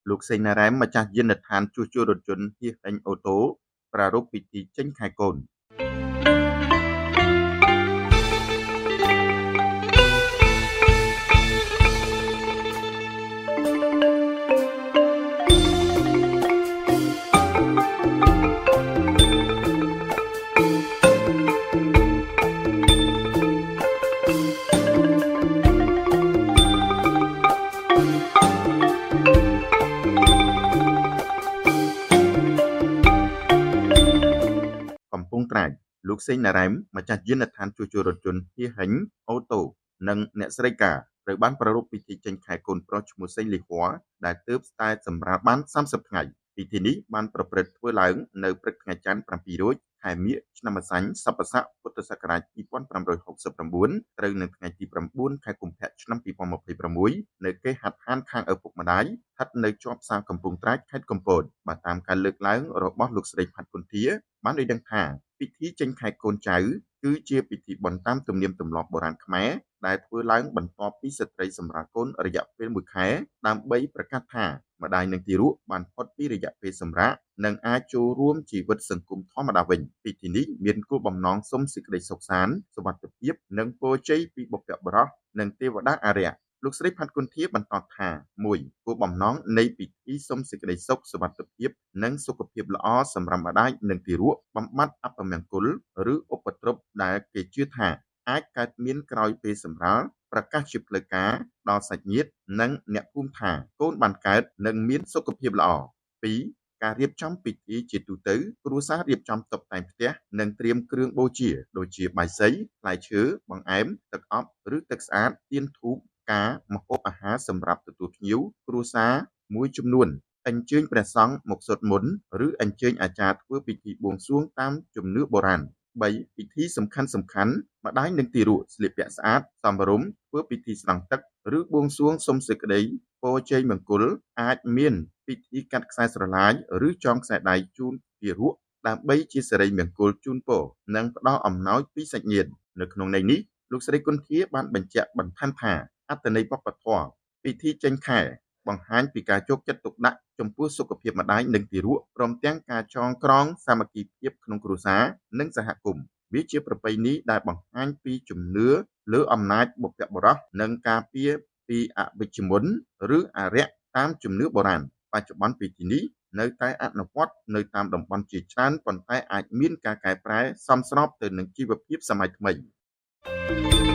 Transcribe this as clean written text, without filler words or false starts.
លោកសេងណារ៉ែមម្ចាស់យានដ្ឋានជួសជុលរថយន្តជិះដេញអូតូប្រារព្ធពិធីចេញខែកូនកំពង់ត្រាចលោកសេងណារ៉ែមម្ចាស់យានដ្ឋានជួសជុលរថយន្តហៀហិញអូតូនិងអ្នកស្រីការត្រូវបានប្រារព្ធពិធីចេញខែកូនប្រុសឈ្មោះសេងលីហួរដែលទើបតែសម្រាប់បាន30ថ្ងៃពិធីនេះបានប្រព្រឹត្តធ្វើឡើងនៅព្រឹកថ្ងៃច័ន្ទ7រោចខែមិញឆ្នាំម្សាញ់សប្បុរស័កពុទ្ធសករាជ2569ត្រូវនៅថ្ងៃទី9ខែកុម្ភៈឆ្នាំ2026នៅគេហដ្ឋានខាងឪពុកម្ដាយស្ថិតនៅជាប់ផ្សារកំពង់ត្រាចខេត្តកំពតបាទតាមការលើកឡើងរបស់លោកស្រីផាត់គុន្ធាបានឲ្យដឹងថាពិធីចេញខែកូនចៅគឺជាពិធីបុណ្យតាមទំនៀមទម្លាប់បុរាណខ្មែរដែលធ្វើឡើងបន្ទាប់ពីស្ត្រីសម្រាលកូនរយៈពេល1ខែដើម្បីប្រកាសថាម្ដាយនិងទារកបានផុតពីរយៈពេលសម្រាកនិងអាចចូលរួមជីវិតសង្គមធម្មតាវិញពិធីនេះមានគោលបំណងសុំសេចក្តីសុខសាន្តសុវត្ថិភាពនិងពរជ័យពីបុព្វបុរសនិងទេវតាអារក្សលោកស្រីផាត់គុន្ធាបន្តថា1គោលបំណងនៃពិធីសុំសេចក្តីសុខសុវត្ថិភាពនិងសុខភាពល្អសម្រាប់ម្ដាយនិងទារកបំបត្តិអពមង្គលឬឧបទ្រពដែលគេជឿថាអាចកើតមានក្រោយពេលសម្រាលប្រកាសជាផ្លូវការដល់សាច់ញាតិនិងអ្នកភូមិថាកូនបានកើតនិងមានសុខភាពល្អ2ការរៀបចំពិធីជាទូទៅគ្រួសាររៀបចំតុបតែងផ្ទះនិងត្រៀមគ្រឿងបូជាដូចជាបាយសីផ្លែឈើបង្អែមទឹកអប់ឬទឹកស្អាតទៀនធូបការម្ហូបអាហារសម្រាប់ទទួលភ្ញៀវគ្រួសារមួយចំនួនអញ្ជើញព្រះសង្ឃមកសូត្រមន្តឬអញ្ជើញអាចារ្យធ្វើពិធីបួងសួងតាមជំនឿបុរាណ3ពិធីសំខាន់ម្ដាយនិងទារកស្លៀកពាក់ស្អាតសមរម្យធ្វើពិធីស្រង់ទឹកឬបួងសួងសុំសេចក្តីពរជ័យមង្គលអាចមានពិធីកាត់ខ្សែស្រឡាយឬចងខ្សែដៃជូនទារកដើម្បីជាសិរីមង្គលជូនពរនិងផ្ដល់អំណោយពីសាច់ញាតិនៅក្នុងន័យនេះលោកស្រីគុន្ធាបានបញ្ជាក់បន្ថែមថាអត្ថន័យវប្បធម៌ពិធីចេញខែបង្ហាញពីការយកចិត្តទុកដាក់ចំពោះសុខភាពម្ដាយនិងទារកព្រមទាំងការចងក្រងសាមគ្គីភាពក្នុងគ្រួសារនិងសហគមន៍វាជាប្រពៃណីដែលបង្ហាញពីជំនឿលើអំណាចបុព្វបុរសនិងការពារពីអវិជ្ជមន្តឬអារក្សតាមជំនឿបុរាណបច្ចុប្បន្នពិធីនេះនៅតែអនុវត្តនៅតាមតំបន់ជាច្រើនប៉ុន្តែអាចមានការកែប្រែសមស្របទៅនឹងជីវភាពសម័យថ្មី